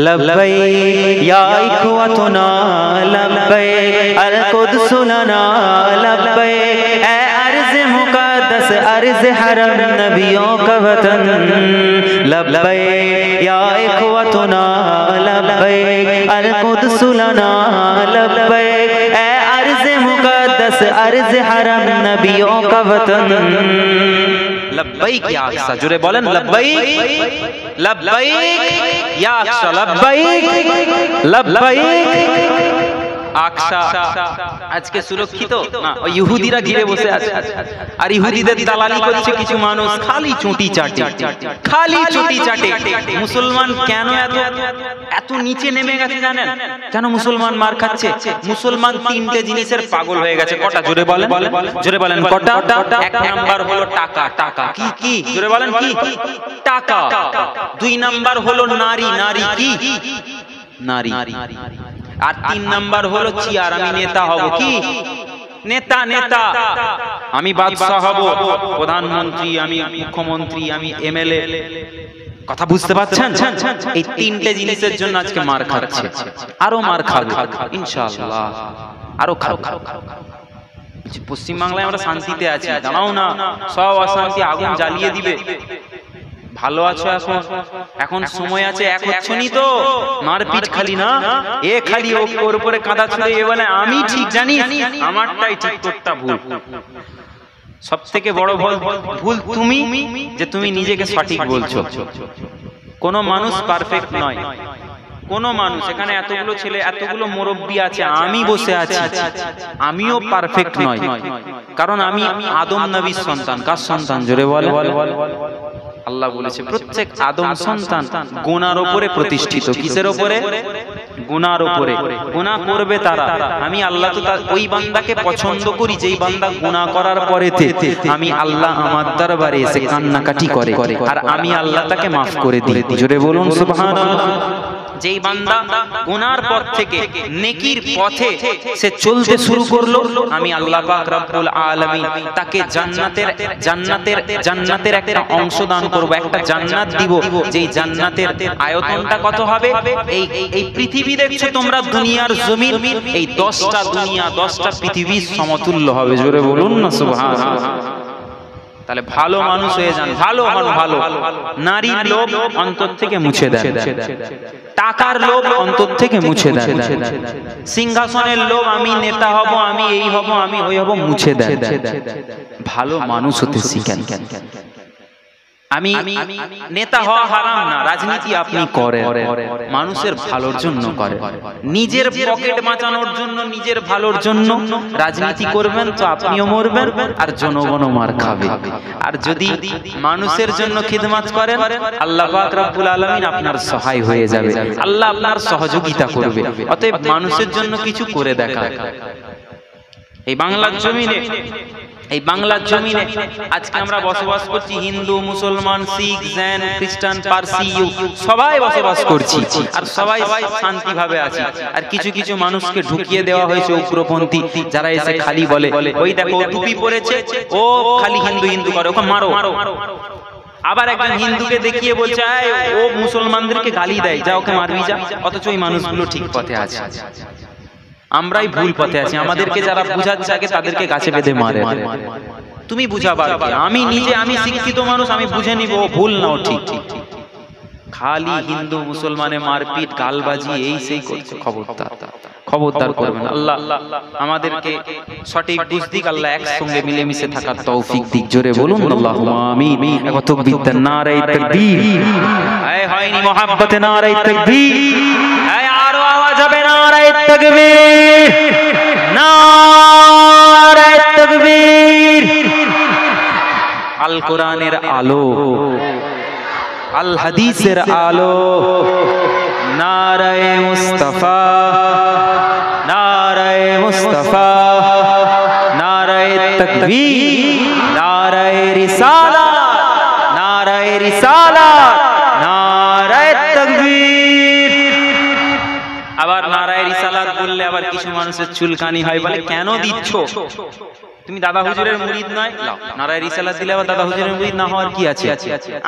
Speaker 1: লব্বাইক ইয়া ইখওয়াতুনা, লব্বাইক আল কুদস লানা, লব্বাইক এ আরজ মুকদ্দস, আরজ হরম নবিयों का वतन, লব্বাইক ইয়া ইখওয়াতুনা, লব্বাইক আল কুদস লানা, লব্বাইক এ আরজ মুকদ্দস, আরজ হরম নবিयों का वतन। লব্বাইক ইয়া আকসা, জোরে বলেন লব্বাইক, লব্বাইক ইয়া আকসা, লব্বাইক, লব্বাইক আকসা। আজকে সুরক্ষিত না, ওই ইহুদিরা ঘিরে বসে আছে, আর ইহুদিদের দালালি করছে কিছু মানুষ, খালি চুটি চাটে, খালি চুটি চাটে। মুসলমান কেন এত নিচে নেমে গেছে জানেন? কেন মুসলমান মার খাচ্ছে? মুসলমান তিনটে জিনিসের পাগল হয়ে গেছে। কটা? জোরে বলেন, জোরে বলেন কটা? এক নাম্বার হলো টাকা। টাকা কি? কি? জোরে বলেন কি? টাকা। দুই নাম্বার হলো নারী। নারী কি? নারী। আর তিন নাম্বার হলো চেয়ার, আমি নেতা হব। কি? নেতা। নেতা, আমি বাদশাহ হব, প্রধানমন্ত্রী, আমি মুখ্যমন্ত্রী, আমি এমএলএ। কথা বুঝতে পারছেন? এই তিনটে জিনিসের জন্য আজকে মার খাচ্ছে, আরো মার খাবে ইনশাআল্লাহ, আরো খাবে। পশ্চিমবাংলায় আমরা শান্তিতে আছি, দাঁড়াও না, সব অশান্তি আগুন জ্বালিয়ে দিবে। ভালো আছো এখন? এখন সময় আছে, এক হচ্ছনি তো, মারপিট খালি না, এ খালি ওর উপরে কাঁদা ছুড়ে এ বলে আমি ঠিক জানি, আমারটাই ঠিক, তোরটা ভুল। সব থেকে বড় ভুল তুমি, যে তুমি নিজেকে সঠিক বলছো। কোন মানুষ পারফেক্ট নয়, কোন মানুষ। এখানে এতগুলো ছেলে, এতগুলো মুরব্বী আছে, আমি বসে আছি, আমিও পারফেক্ট নয়, কারণ আমি আদম নবীর সন্তান। কার সন্তান? জোরে বলে। আল্লাহ বলেছে প্রত্যেক আদম সন্তান গুনার উপরে প্রতিষ্ঠিত। কিসের উপরে? গুনার উপরে। গুনাহ করবে তারা, আমি আল্লাহ তো ওই বান্দাকে পছন্দ করি যেই বান্দা গুনাহ করার পরেতে আমি আল্লাহ আমার দরবারে এসে কান্নাকাটি করে, আর আমি আল্লাহ তাকে মাফ করে দিই। জোরে বলুন সুবহানাল্লাহ। যেই বান্দা গুনার পথ থেকে নেকির পথে সে চলতে শুরু করলো, আমি আল্লাহ পাক রব্বুল আলামিন তাকে জান্নাতের একটা অংশ দান করব, একটা জান্নাত দিব। যেই জান্নাতের আয়তনটা কত হবে? এই পৃথিবী দেখছো তোমরা, দুনিয়ার জমিন, এই 10টা দুনিয়া, 10টা পৃথিবীর সমতুল্য হবে। জোরে বলুন না সুবহানাল্লাহ। তাহলে ভালো মানুষ হয়ে যান, ভালো হন, ভালো। নারীর লোভ অন্তর থেকে মুছে দেন, টাকার লোভ অন্তর থেকে মুছে দেন, সিংহাসনের লোভ, আমি নেতা হব, আমি এই হব, আমি ওই হব, মুছে দেন। ভালো মানুষ হতে শিখেন। আমি নেতা হওয়া হারাম না, রাজনীতি আপনি করেন মানুষের ভালোর জন্য করেন, নিজের পকেট বাঁচানোর জন্য, নিজের ভালোর জন্য রাজনীতি করবেন তো আপনিও মরবেন আর জনগণও মার খাবে। আর যদি মানুষের জন্য খিদমত করেন, আল্লাহ পাক রব্বুল আলামিন আপনার সহায় হয়ে যাবে, আল্লাহ আপনার সহযোগিতা করবে। অতএব মানুষের জন্য কিছু করে দেখা। এই বাংলার জমিনে আজকে আমরা বসবাস করছি, হিন্দু, মুসলমান, শিখ, জৈন, খ্রিস্টান, পারসি, সবাই বসবাস করছি, আর সবাই শান্তি ভাবে আছি। আর কিছু কিছু মানুষকে ঢুকিয়ে দেওয়া হয়েছে উগ্রপন্থী, যারা এসে খালি বলে ওই দেখো টুপি পরেছে, ও খালি হিন্দু হিন্দু করে, ওকে মারো। আবার একজন হিন্দুকে দেখিয়ে বলছে ও মুসলমানদেরকে গালি দেয়, যা ওকে মারবি যা। অথচ ওই মানুষগুলো ঠিক পথে আছে, আমরাই ভুল পথে আছি। আমাদেরকে যারা বুঝাচ্ছে আগে তাদেরকে গাছে বেঁধে মারে। তুমি বুঝাবার, আমি নিজে, আমি শিক্ষিত মানুষ, আমি বুঝে নিব ও ভুল না ও ঠিক। খালি হিন্দু মুসলমানে মারপিট গালবাজি এই সেই করছে। খবরদার খবরদার করবেন। আল্লাহ আমাদেরকে সঠিক বুঝ দিক, আল্লাহ একসঙ্গে মিলেমিশে থাকার তৌফিক দিক। জোরে বলুন আল্লাহুম্মা আমিন। এক তাকবীর দেন, নারে তাকবীর। এই হয়নি মোহাব্বতে নারে তাকবীর। এই আরো আওয়াজ হবে, নারে তাকবীর, নারে তাকবীর। আল কোরআনের আলো, আল হাদিসের আলো, নারায়ে মুস্তাফা, নারায়ে মুস্তাফা, নারায়ে তাকবীর, নারায়ে রিসালাত, নারায়ে রিসালাত, নারায়ে তাকবীর। আবার নারায়ে রিসালাত বললে আবার কিছু মানুষের চুলকানি হয়, বলে কেন দিচ্ছ? তুমি দাদা হুজুরের মুরিদ নয়, নারায়ে রিসালাত দিলে আবার দাদা হুজুরের মুরিদ না হওয়ার কি আছে?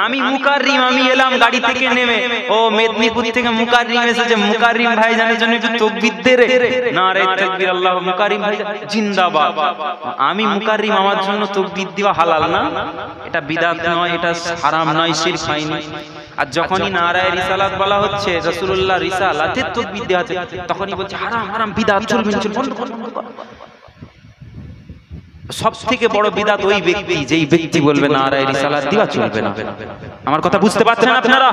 Speaker 1: আমি মুকাররিম, আমি এলাম গাড়ি থেকে নেমে, ও মেদিনীপুর থেকে মুকাররিম এসেছে, মুকাররিম ভাইজানের জন্য একটু তাকবীর দে রে, নারায়ে তাকবীর, আল্লাহ মুকাররিম ভাই জিন্দাবাদ। আমি মুকাররিম, আমার জন্য তাকবীর দেওয়া হালাল না, এটা বিদআত নয়, এটা হারাম নয়, শিরক হয়নি। আর যখনই নারায়ে রিসালাত বলা হচ্ছে, রাসূলুল্লাহ রিসালাতের তাকবীর দেওয়া হচ্ছে, তখনই বলছে হারাম হারাম, বিদআত, চলবে না, বন্ধ কর, বন্ধ কর। সব থেকে বড় বিদআত ওই ব্যক্তি যেই ব্যক্তি বলবে নারায়ে রিসালাত দিবা চলবে না। আমার কথা বুঝতে পারছেন আপনারা?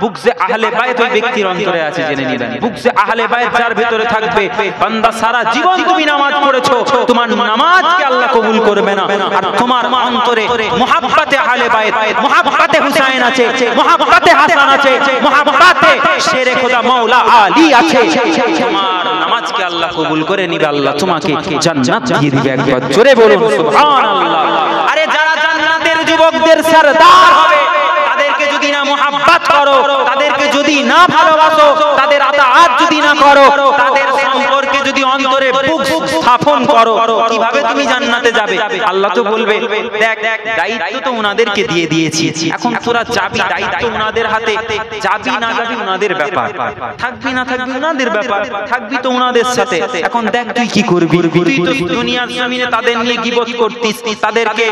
Speaker 1: বুগজে আহলে বাইত ওই ব্যক্তির অন্তরে আছে, জেনে নিবেন। বুগজে আহলে বাইত যার ভিতরে থাকবে, বান্দা সারা জীবন তুমি নামাজ পড়েছো, তোমার নামাজকে আল্লাহ কবুল করবে না। আর তোমার অন্তরে মুহাব্বতে আহলে বাইত, মুহাব্বতে হুসাইন আছে, মুহাব্বতে হাসান আছে, মুহাব্বতে শেরে খোদা মাওলা আলী আছে, তোমার নামাজকে আল্লাহ কবুল করে নিবে, আল্লাহ তোমাকে জান্নাত দিয়ে দিবে। একবার জোরে বলুন সুবহানাল্লাহ। আরে যারা জান্নাতের যুবকদের সরদার হবে, তাদেরকে যদি না মুহাব্বত করো, তাদেরকে যদি না ভালোবাসো, তাদের আতাআত যদি না করো, তাদের সম্পর্কে যদি অন্তরে বুগজ স্থাপন করো, কিভাবে তুমি জান্নাতে যাবে? আল্লাহ তো বলবে, দেখ দায়িত্ব তো উনাদেরকে দিয়ে দিয়েছি, এখন তোরা যাবি, দায়িত্ব উনাদের হাতে, যাবি না যাবি উনাদের ব্যাপার, থাকবি না থাকবি উনাদের ব্যাপার, থাকবি তো উনাদের সাথে। এখন দেখ তুই কি করবি? তুই তো দুনিয়ার জমিনে তাদের নিয়ে গীবত করতিস, তাদেরকে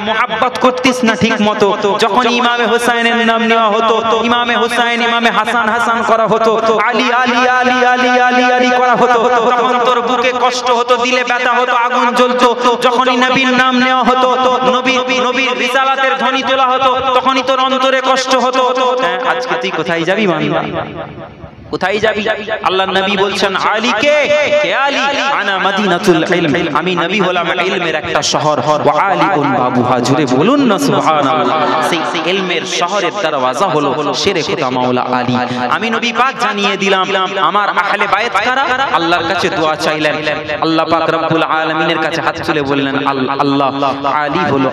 Speaker 1: মুহাব্বত করতিস না ঠিক মতো। যখন ইমামে হুসাইনের নাম নেওয়া হতো, ইমামে হুসাইন, ইমামে হাসান হাসান করা হতো, আলী আলী আলী আলী আলী আলী করা হতো, তখন তোর বুকে কষ্ট হতো, দিলে ব্যথা হতো, আগুন জ্বলতো। যখনই নবীর নাম নেওয়া হতো, নবীর রিসালাতের ধ্বনি তোলা হতো, তখনই তোর অন্তরে কষ্ট হতো। আজকে তুই কোথায় যাবি বান্দা? কোথায় যাবি? আল্লাহর নবী বলছেন আলীকে, কে আলী? আনা মদিনাতুল ইলম, আমি নবী হলাম ইলমের একটা শহর, ওয়া আলিউন বাবুহা। জুড়ে বলুন না সুবহানাল্লাহ। সেই ইলমের শহরের দরওয়াজা হলো শেরে খোদা মাওলা আলী। আমি নবী পাক জানিয়ে দিলাম, আমার আহলে বায়ত কারা? আল্লাহর কাছে দোয়া চাইলেন, আল্লাহ পাক রব্বুল আলামিনের কাছে হাত তুলে বললেন, আল্লাহ আলী হলো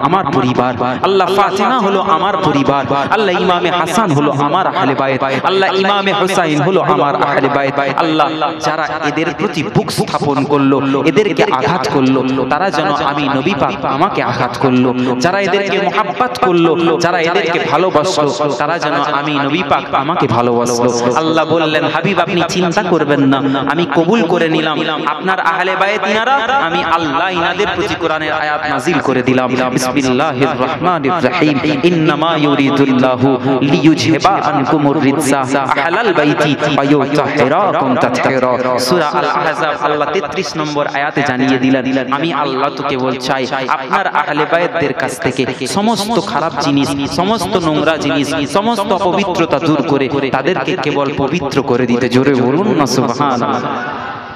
Speaker 1: আমার পরিবার, আল্লাহ ফাতিমা হলো আমার পরিবার, আল্লাহ ইমামে হাসান হলো আমার আহলে বায়ত, আল্লাহ ইমামে হুসাইন হলো আমার আহলে বাইত। আল্লাহ যারা এদের প্রতি বুক স্থাপন করলো, এদেরকে আঘাত করলো, তারা যেন আমি নবী পাক আমাকে আঘাত করলো। যারা এদেরকে মুহাব্বত করলো, যারা এদেরকে ভালোবাসলো, তারা যেন আমি নবী পাক আমাকে ভালোবাসলো। আল্লাহ বললেন, হাবিব আপনি চিন্তা করবেন না, আমি কবুল করে নিলাম আপনার আহলে বাইত ইনারা, আমি আল্লাহ ইনাদের প্রতি কোরআনের আয়াত নাজিল করে দিলাম। বিসমিল্লাহির রহমানির রহিম, ইন্নামা ইউরিদুল্লাহু লিইউযহিবা আনকুমুর রিজসা আহলাল বাইতি ওয়া ইউতাহহিরাকুম তাতহীরা। সূরা আল আহজাব আল্লাহ 33 নম্বর আয়াতে জানিয়ে দিলেন, আমি আল্লাহ তোকে বলছাই আপনার আহলে বাইতদের কাছ থেকে সমস্ত খারাপ জিনিস, সমস্ত নোংরা জিনিস, সমস্ত অপবিত্রতা দূর করে তাদেরকে কেবল পবিত্র করে দিতে। জোরে বলুন না সুবহানাল্লাহ।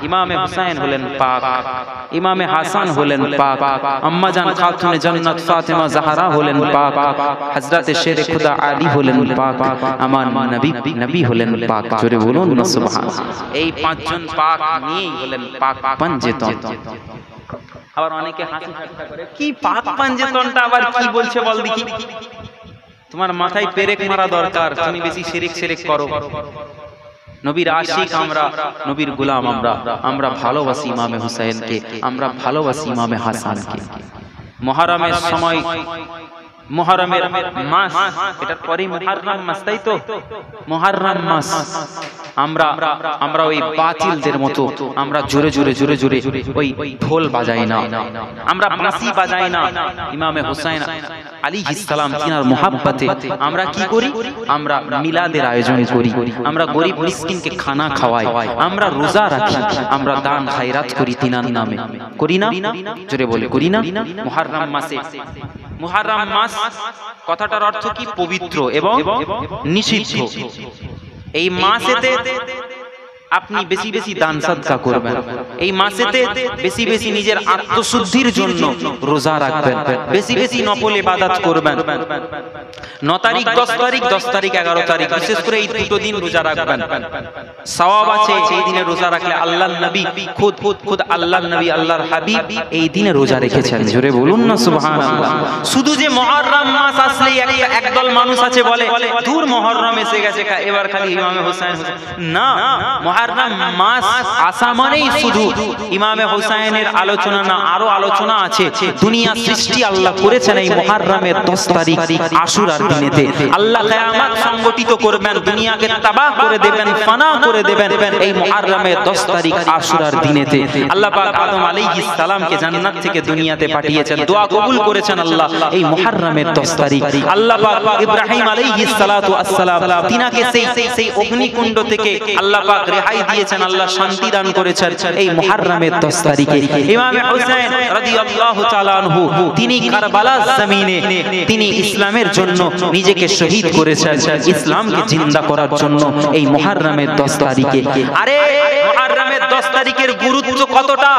Speaker 1: ইমামে হুসাইন হলেন পাক, ইমামে হাসান হলেন পাক, আম্মা জান খাতুনে জান্নাত ফাতেমা জাহরা হলেন পাক, হযরতে শেরে খুদা আলী হলেন পাক, আমার নবী হলেন পাক। জোরে বলুন না সুবহানাল্লাহ। এই পাঁচজন পাক নিয়েই হলেন পাক পাঞ্জেতন। আবার অনেকে হাসি ঠাট্টা করে, কি পাক পাঞ্জেতনটা আবার কি বলছে বল দেখি? তোমার মাথায় পেরেক মারা দরকার, তুমি বেশি শিরক করো। নবীর আশিক আমরা, নবীর গোলাম আমরা ভালোবাসি ইমামে হুসাইনকে, আমরা ভালোবাসি ইমামে হাসানকে। মুহররমের সময় মুহররমের মাস, এটার পরেই মুহররম মাস, তাই তো? মুহররম মাস আমরা ওই বাতিলদের মতো আমরা জোরে জোরে জোরে জোরে ওই ঢোল বাজাই না, আমরা বাঁশি বাজাই না। ইমামে হুসাইন আলাইহিস সালাম তিনার মুহাব্বতে আমরা কি করি? আমরা মিলাদের আয়োজন করি, আমরা গরিব মিসকিনকে খানা খাওয়াই, আমরা রোজা রাখি, আমরা দান খায়রাত করি তিনার নামে, করি না? জোরে বলে করি না? মুহররম মাসে, মুহররম মাস কথাটার অর্থ কি? পবিত্র এবং নিষিদ্ধ। এই মাসেতে আপনি বেশি বেশি দান সাদকা করবেন, এই মাসেতে বেশি বেশি নিজের আত্মশুদ্ধির জন্য রোজা রাখবেন, বেশি বেশি নফল ইবাদত করবেন। 9 তারিখ 10 তারিখ 10 তারিখ 11 তারিখ বিশেষ করে এই দুটো দিন রোজা রাখবেন, সওয়াব আছে এই দিনে রোজা রাখলে। আল্লাহর নবী খুদ আল্লাহর নবী আল্লাহর হাবিব এই দিনে রোজা রেখেছেন, জোরে বলুন না সুবহানাল্লাহ। শুধু যে মুহররম মাস আসলেই একদল মানুষ আছে বলে দূর মুহররম এসে গেছে এবার খালি ইমামে হুসাইন, না, মুহররম মাস আসা মানেই শুধু ইমামে হুসাইনের আলোচনা না, আরো আলোচনা আছে। দুনিয়া সৃষ্টি আল্লাহ করেছেন এই মুহররমের 10 তারিখ আশুরার দিনেতে। আল্লাহ কিয়ামত সংগঠিত করবেন, দুনিয়াকে তাবাহ করে দেবেন, ফানা করে দেবেন এই মুহররমের 10 তারিখ আশুরার দিনেতে। আল্লাহ পাক আদম আলাইহিস সালামকে জান্নাত থেকে দুনিয়াতে পাঠিয়েছেন, দোয়া কবুল করেছেন আল্লাহ এই মুহররমের 10 তারিখ। আল্লাহ পাক ইব্রাহিম আলাইহিস সালাতু ওয়াস সালাম তিনাকে সেই অগ্নিকুণ্ড থেকে আল্লাহ পাক রেহাই দিয়েছেন, আল্লাহ শান্তি দান করেছেন এই মুহররমের 10 তারিখে। ইমাম হুসাইন রাদিয়াল্লাহু তাআলা আনহু তিনি কারবালার জমিনে তিনি ইসলামের জন্য নিজেকে শহীদ করেছেন, ইসলামকে জিন্দা করার জন্য এই মুহররমের 10 তারিখে। আরে মুহররমের 10 তারিখের গুরুত্ব কতটা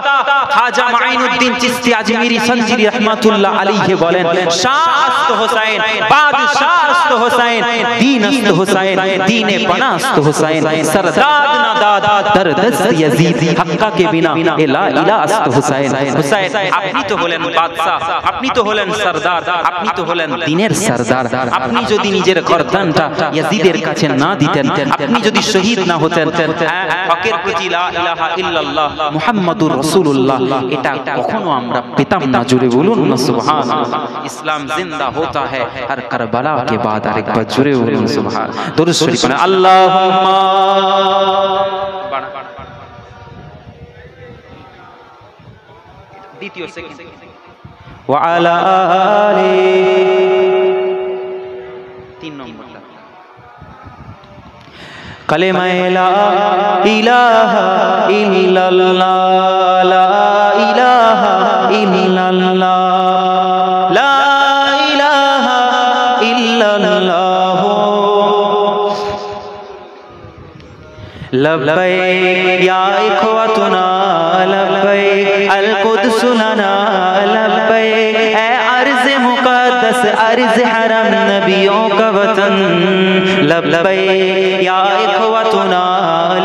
Speaker 1: খাজা মাইনুদ্দিন চিশতি আজমিরি সঞ্জিরি রাহমাতুল্লাহ আলাইহি বলেন, শাহ আস্ত হুসাইন, বাদশাহ আস্ত হুসাইন, দীন আস্ত হুসাইন, দীনে পানা আস্ত হুসাইন, सरदाद नादाद दरदस्त यजीद हक्का के बिना ला इला अस्त हुसैन। हुसैन আপনি তো হলেন বাদশা, আপনি তো হলেন সরদার, আপনি তো হলেন দ্বীনের সরদার। আপনি যদি নিজের গর্দানটা ইয়াজিদের কাছে না দিতেন, আপনি যদি শহীদ না হতেন, হকের প্রতি লা ইলাহা ইল্লাল্লাহ মুহাম্মাদুর রাসূলুল্লাহ এটা কখনো আমরা পেতাম না। জোরে বলুন না সুবহানাল্লাহ। ইসলাম জিন্দা होता है हर करबला के बाद। আরেকবার জোরে বলুন সুবহান। দরুদ শরীফ পড়েন আল্লাহুম্মা দ্বিতীয় সেকেন্ড ওয়া আলা আলি 3 নম্বরটা কালেমা লা ইলাহা ইল্লাল্লাহ, লা ইলাহা ইল্লাল্লাহ, লা ইলাহা ইল্লাল্লাহ, লব্বাইক ইয়া ইখওয়াতুনা, লব্বাইক আল কুদস লানা, লব্বাইক এ अर्ज़ मुक़द्दस अर्ज़ हरम नबियों का वतन, लब्बैक या इख़वतुना,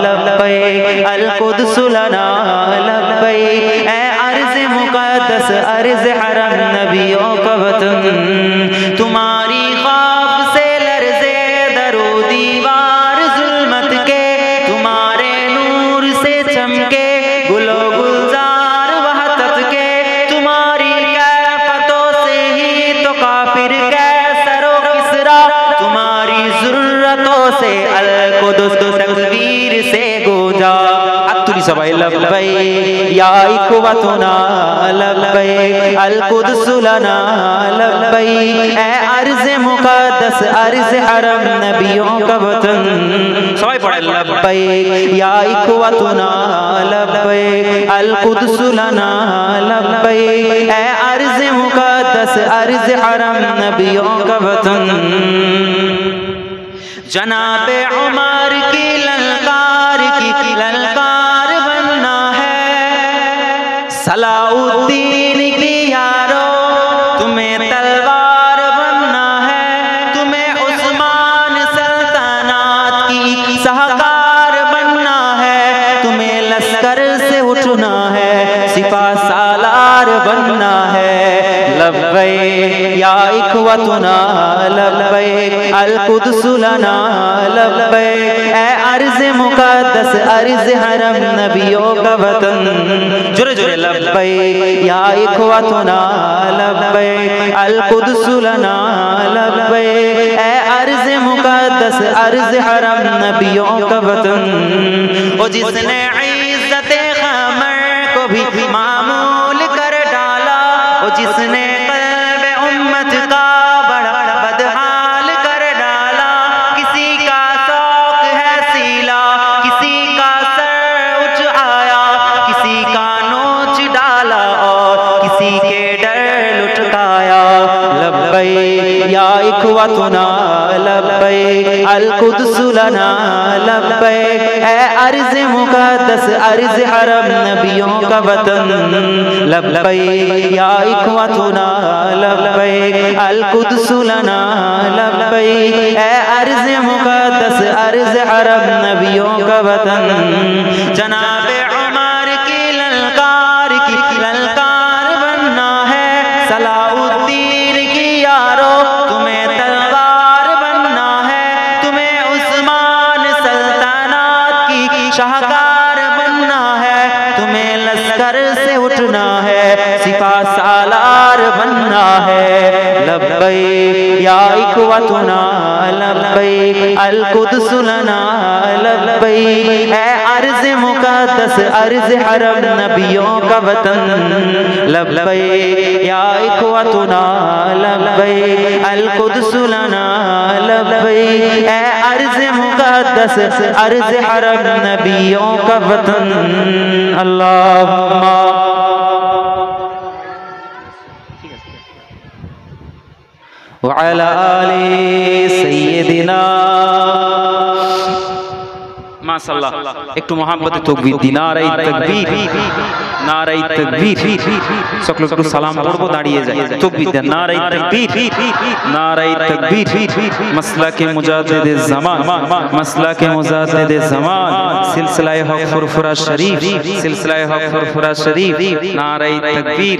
Speaker 1: लब्बैक अल कुद्स लना, लब्बैक ए अर्ज़ मुक़द्दस अर्ज़ हरम नबियों का वतन। तुम्हारी ख़ौफ़ से लर्ज़े दरो दीवार ज़ुल्मत के, तुम्हारे नूर से चमके गुलो गुलजार वहदत के, तुम्हारी कैफ़तों से ही तो काफिर कैसरो किसरा, तुम्हारी ज़ुर्रतों से अल कुद्स तकबीर से गूंजा। अत्तुरी सबाई लब्बैक या इख़वतुना, लब्बैक अल कुद्स लना, लब्बैक ए अर्ज़ मुक़द्दस अर्ज़ हरम नबियों का वतन। सबाई पढ़े लब्बैक या इख़वतुना, लब्बैक अल कुद्स लना, लब्बैक ए अर्ज़ मुक़द्दस अर्ज़ हरम नबियों का वतन। जनाबे उमर की ललकार बनना है, सलाउद्दीन की यारो तुम्हें तलवार बनना है, तुम्हें उस्मान सल्तनत की सहकार बनना है, तुम्हें लश्कर से उठना है, सिपा सालार बनना है। लब्बैक या इख़वतुना, लब्बैक अल कुद्स लना, लब्बैक ए अर्ज़ मुक़द्दस मुक़द्दस अर्ज़ हरम नबियों का वतन। जोरे जोरे लब्बैक या इख़्वतुना लब्बैक अल कुद्स लना लब्बैक। ए अर्ज़ मुक़द्दस अर्ज़ हरम नबियों का वतन। ओ जिसने इज़्ज़त ख़मर को भी मामूल कर डाला, ओ जिसने क़ल्ब उम्मत का बड़ा बदहाल कर डाला। किसी का शौक है सीला, किसी का सर उठ आया, किसी का नोच डाला और किसी के डर लुटकाया। लब्बैक या इख़्वतुना लब्बैक अल कुद्स लना लब्बैक। ए अर्ज़ मुक़द्दस अर्ज़ हरम नबियों का वतन। लब्बैक या इख़्वतुना लब्बैक अल कुद्स लना लब्बैक। ए अर्ज़ मुक़द्दस अर्ज़ हरम नबियों का वतन। जनाबे उमर की ललकार बनना है, सलाउद्दीन की यारो तुम्हें तलवार बनना है। तुम्हें उस्मान सल्तनत की शाहकार बनना है, तुम्हें लश्कर से उठना है, सिपा सालार बनना है। लब्बैक या इख़्वतुना लब्बैक अल कुद्स लना लब्बैक। ए अर्ज़ मुक़द्दस अर्ज़ हरम नबियों का वतन। लब्बैक या इख़्वतुना लब्बैक अल कुद्स लना लब्बैक। ए अर्ज़ मुक़द्दस अर्ज़ हरम नबियों का वतन। अल्लाहुम्मा व अला आलि सय्यिदिना। माशाअल्लाह, একটু মহব্বতে তাকবীর দিন। নারায়ে তাকবীর, নারায়ে তাকবীর। সকলে একটু সালাম পড়বো, দাঁড়িয়ে যাই, তাকবীর দেন। নারায়ে তাকবীর, নারায়ে তাকবীর। মাসলাকে মুজাদ্দিদে জামান, মাসলাকে মুজাদ্দিদে জামান, সিলসিলায়ে হক ফুরফুরা শরীফ, সিলসিলায়ে হক ফুরফুরা শরীফ। নারায়ে তাকবীর।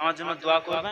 Speaker 1: আমার জন্য দোয়া করবেন।